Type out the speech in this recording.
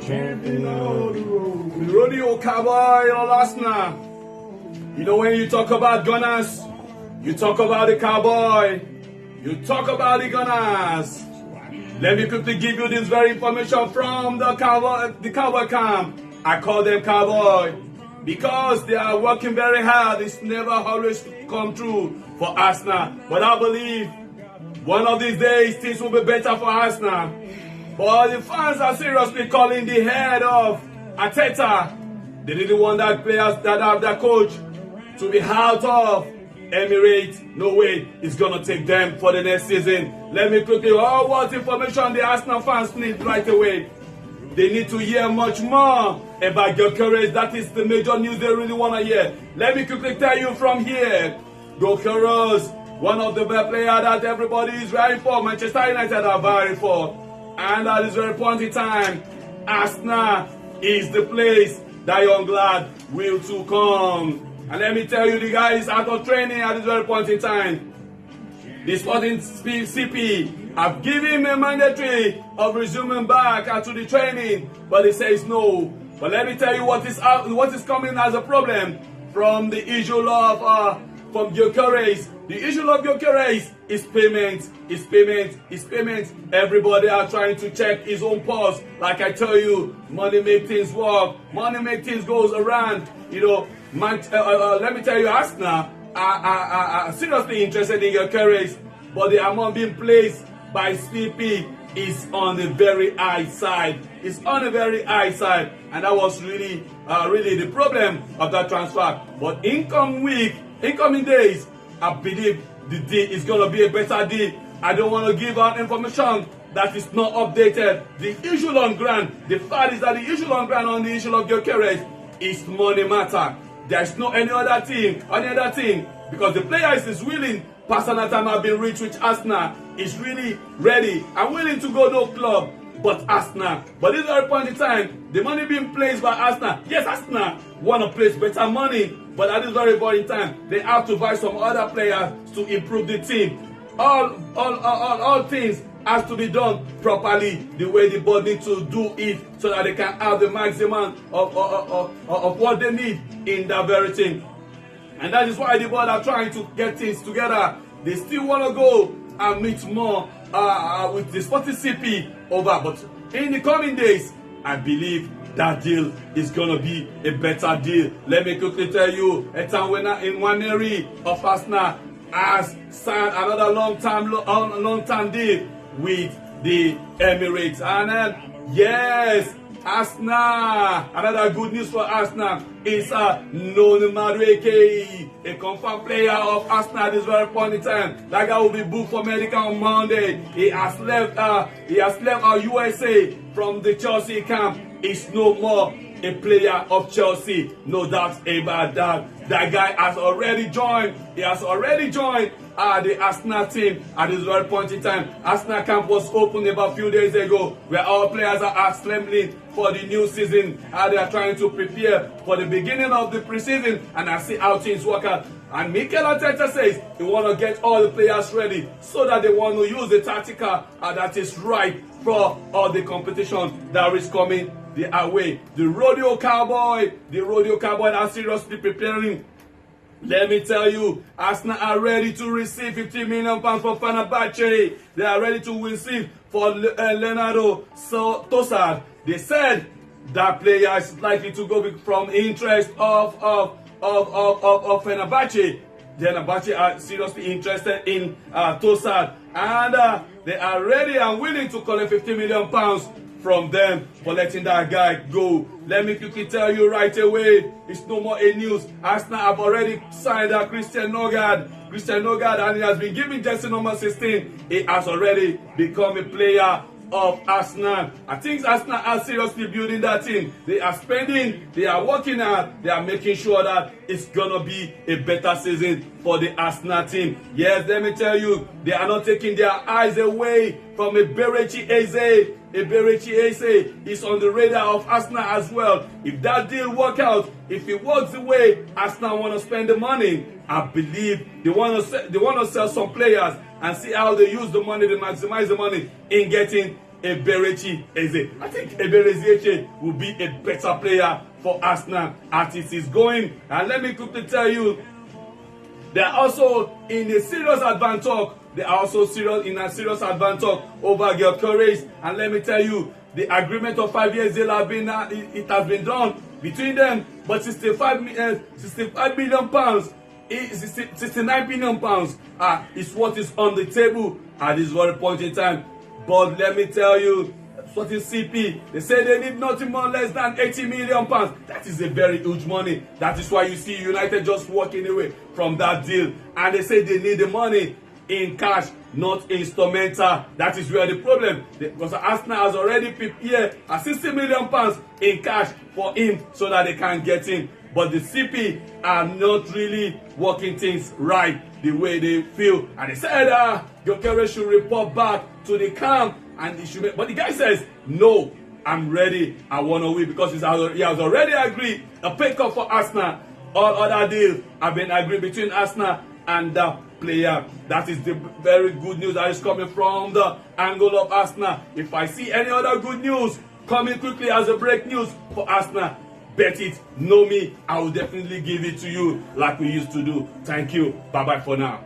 Champion on the road. The rodeo cowboy of Arsenal. You know, when you talk about Gunners, you talk about the cowboy, you talk about the Gunners. Let me quickly give you this very information from the cowboy camp. I call them cowboy because they are working very hard. It's never always come true for Arsenal. But I believe one of these days things will be better for Arsenal. But the fans are seriously calling the head of Arteta. They didn't want that players that have their coach to be out of Emirates. No way it's gonna take them for the next season. Let me quickly, what information the Arsenal fans need right away. They need to hear much more about Gyökeres. That is the major news they really wanna hear. Let me quickly tell you from here. Gyökeres, one of the best players that everybody is vying for. Manchester United are vying for. And at this very point in time, Arsenal is the place that young lad will to come. And let me tell you, the guy is out of training at this very point in time. The Sporting CP have given him a mandatory of resuming back to the training, but he says no. But let me tell you what is coming as a problem from the issue of from Gyökeres. The issue of Gyökeres is payment. Everybody are trying to check his own pulse. Like I tell you, money make things work. Money make things goes around. You know, let me tell you, Arsenal are seriously interested in Gyökeres, but the amount being placed by CP is on the very high side. It's on the very high side, and that was really the problem of that transfer. But incoming days, I believe the deal is gonna be a better deal. I don't want to give out information that is not updated. The issue on ground, the fact is that the issue on ground on the issue of Gyökeres is money matter. There's no any other thing, because the player is willing. Personal time have been reached with Arsenal is really ready and willing to go to club, but Arsenal. But this very point in time, the money being placed by Arsenal. Yes, Arsenal want to place better money, but at this very point in time, they have to buy some other players to improve the team. All things has to be done properly, the way the board need to do it, so that they can have the maximum of what they need in that very thing. And that is why the board are trying to get things together. They still want to go and meet more with the Sporting CP over. But in the coming days, I believe that deal is going to be a better deal. Let me quickly tell you, Etan Nwaneri of Arsenal has signed another long-term deal with the Emirates. And then, yes, Arsenal, another good news for Arsenal is Noni Madueke, a confirmed player of Arsenal at this very point in time. That guy will be booked for medical on Monday. He has left our USA from the Chelsea camp. He's no more a player of Chelsea, no doubt about that. That guy has already joined. He has already joined the Arsenal team at this very point in time. Arsenal camp was opened about a few days ago, where all players are assembling for the new season. They are trying to prepare for the beginning of the preseason, and I see how things work out. And Mikel Arteta says he want to get all the players ready so that they want to use the tactical that is right for all the competition that is coming their way. The rodeo cowboy are seriously preparing. Let me tell you, Arsenal are ready to receive £50 million from Fenerbahce. They are ready to receive for Leonardo Trossard. They said that player is likely to go from interest of Fenerbahce. Fenerbahce are seriously interested in Trossard, and they are ready and willing to collect £50 million from them for letting that guy go. Let me quickly tell you right away, it's no more a news. Arsenal have already signed Christian Nørgaard, and he has been given jersey number 16. He has already become a player of Arsenal. I think Arsenal are seriously building that team. They are spending, they are working hard, they are making sure that it's gonna be a better season for the Arsenal team. Yes, let me tell you, they are not taking their eyes away from Eberechi Eze. Eberechi Eze is on the radar of Arsenal as well. If that deal works out, if it works the way Arsenal want to spend the money, I believe they want to sell some players and see how they use the money, they maximize the money in getting Eberechi Eze. I think Eberechi will be a better player for Arsenal as it is going. And let me quickly tell you, they are also in a serious advantage. They are also in a serious advantage over Gyökeres. And let me tell you, the agreement of 5 years it has been done between them. But 65 million pounds, 69 billion pounds is what is on the table at this very point in time. But let me tell you, Sporting CP, they say they need nothing more less than 80 million pounds. That is a very huge money. That is why you see United just walking away from that deal. And they say they need the money in cash, not instrumental. That is where the problem, because Arsenal has already prepared 60 million pounds in cash for him so that they can get him. But the CP are not really working things right the way they feel. And they said Gyökeres should report back to the camp, and he should. But the guy says, no, I'm ready. I want to win, because he has already agreed a pay cut for Arsenal. All other deals have been agreed between Arsenal and the player. That is the very good news that is coming from the angle of Arsenal. If I see any other good news coming quickly as a break news for Arsenal, bet it, know me, I will definitely give it to you like we used to do. Thank you. Bye-bye for now.